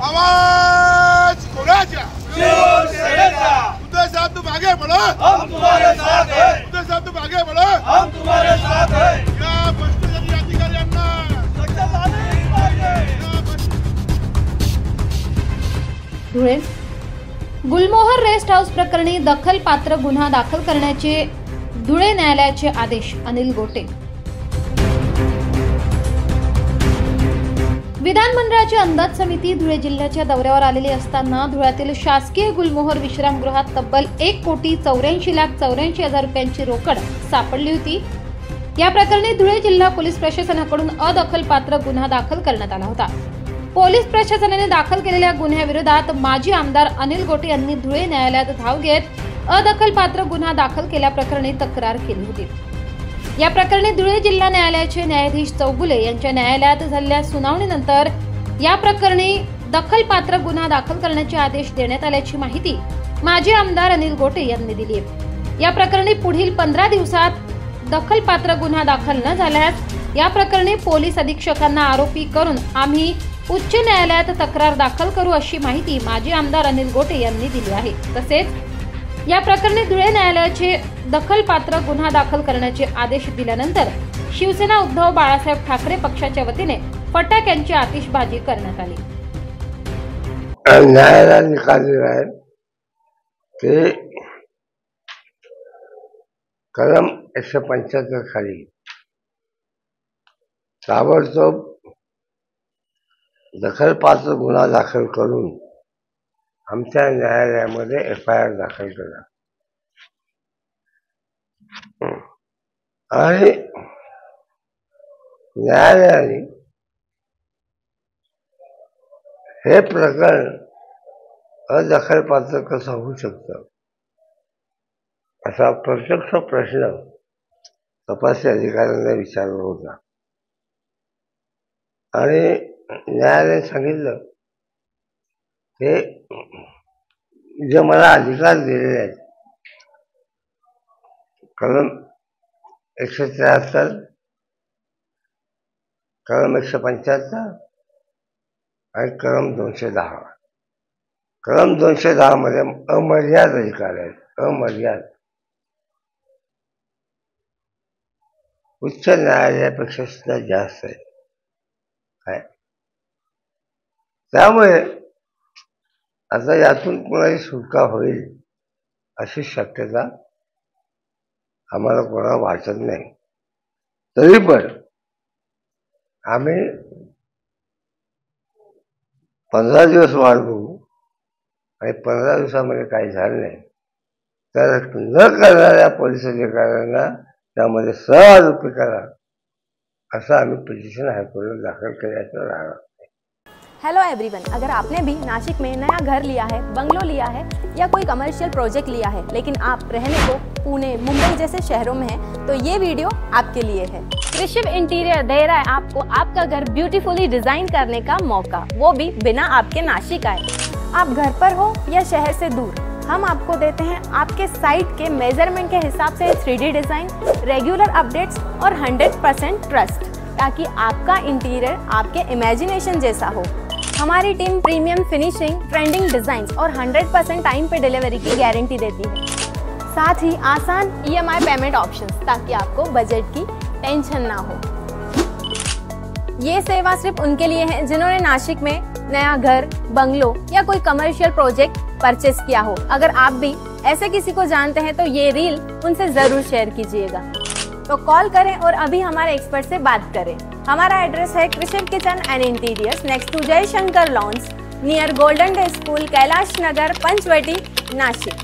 आवाज कोणाचा? शिवसेनेचा। उद्धव साहब तुम आगे बढ़ो, हम तुम्हारे साथ हैं। उद्धव साहब तुम आगे बढ़ो, हम तुम्हारे साथ हैं। या भ्रष्टाचारी अधिकाऱ्यांना सत्ता झालीच पाहिजे। धुळे गुलमोहर रेस्ट हाऊस प्रकरणी दखलपात्र गुन्हा दाखल करण्याचे धुळे न्यायालयाचे आदेश. अनिल गोटे. विधानमंडळाची अंदाज समिती धुळे जिल्ह्याच्या दौऱ्यावर आलेली असताना धुळ्यातील शासकीय गुलमोहर विश्रामगृहात तब्बल 1,84,84,000 रुपयांची रोकड सापडली होती. या प्रकरणी धुळे जिल्हा पोलीस प्रशासनाकडून अदखलपात्र गुन्हा दाखल करण्यात आला होता. पोलीस प्रशासनाने दाखल केलेल्या गुन्ह्याविरोधात माजी आमदार अनिल गोटे यांनी धुळे न्यायालयात धाव घेत अदखलपात्र गुन्हा दाखल केल्याप्रकरणी तक्रार केली होती. या प्रकरणी धुळे जिल्हा न्यायालयाचे न्यायाधीश चौगुले यांच्या न्यायालयात झालेल्या सुनावणीनंतर या प्रकरणी दखलपात्र गुन्हा दाखल करण्याचे आदेश देण्यात आल्याची माहिती माजी आमदार अनिल गोटे यांनी दिली आहे. या प्रकरणी पुढील 15 दिवसात दखलपात्र गुन्हा दाखल न झाल्यास या प्रकरणी पोलीस अधीक्षकांना आरोपी करून आम्ही उच्च न्यायालयात तक्रार दाखल करू अशी माहिती माजी आमदार अनिल गोटे यांनी दिली आहे. तसेच या प्रकरणी धुळे न्यायालयाचे दखलपात्र गुन्हा दाखल करण्याचे आदेश दिल्यानंतर शिवसेना उद्धव बाळासाहेब ठाकरे पक्षाच्या वतीने फटाक्यांची आतिषबाजी करण्यात आली. न्यायालयाने निकाल दिला आहे ते कलम 175 खाली ताबडतोब दखलपात्र गुन्हा दाखल करून आमच्या न्यायालयामध्ये FIR दाखल करा आणि न्यायालयाने हे प्रकरण अदखलपात्र कसं होऊ शकतं असा प्रत्यक्ष प्रश्न तपासी अधिकाऱ्यांना विचारला होता आणि न्यायालयाने सांगितलं हे जे मला अधिकार दिलेले आहेत कलम 173, कलम 175 आणि कलम 210. कलम 210 मध्ये अमर्याद अधिकार आहेत. अमर्याद उच्च न्यायालयापेक्षा सुद्धा जास्त आहे. काय त्यामुळे आता यातून कोणाची सुटका होईल अशी शक्यता आम्हाला कोणाला वाटत नाही. तरी पण आम्ही 15 दिवस वाट बघू आणि 15 दिवसामध्ये काही झालं नाही तर न करणाऱ्या पोलीस अधिकाऱ्यांना त्यामध्ये सहआरोपी करा असं आम्ही पिटिशन हायकोर्टात दाखल केल्याचं राहणार. हेलो एवरीवन, अगर आपने भी नासिक में नया घर लिया है, बंगलो लिया है या कोई कमर्शियल प्रोजेक्ट लिया है लेकिन आप रहने को पुणे, मुंबई जैसे शहरों में हैं, तो ये वीडियो आपके लिए है. कृषिव इंटीरियर दे रहा है आपको आपका घर ब्यूटीफुली डिजाइन करने का मौका, वो भी बिना आपके नासिक आए. आप घर पर हो या शहर से दूर, हम आपको देते हैं आपके साइट के मेजरमेंट के हिसाब से 3D डिजाइन, रेगुलर अपडेट्स और 100% ट्रस्ट, ताकि आपका इंटीरियर आपके इमेजिनेशन जैसा हो. हमारी team premium finishing, trending design और 100% टाइम पे डिलीवरी की गारंटी देती है. साथ ही आसान EMI पेमेंट ऑप्शंस, ताकि आपको बजट की टेंशन ना हो. ये सेवा सिर्फ उनके लिए है जिन्होंने नासिक में नया घर, बंगलो या कोई कमर्शियल प्रोजेक्ट परचेस किया हो. अगर आप भी ऐसे किसी को जानते हैं तो ये रील उनसे जरूर शेयर कीजिएगा. तो कॉल करें और अभी हमारे एक्सपर्ट से बात करें. हमारा एड्रेस है Krishiv kitchen and interiors next to Jayshankar lawns, near golden day school, Kailash Nagar, Panchavati, Nashik.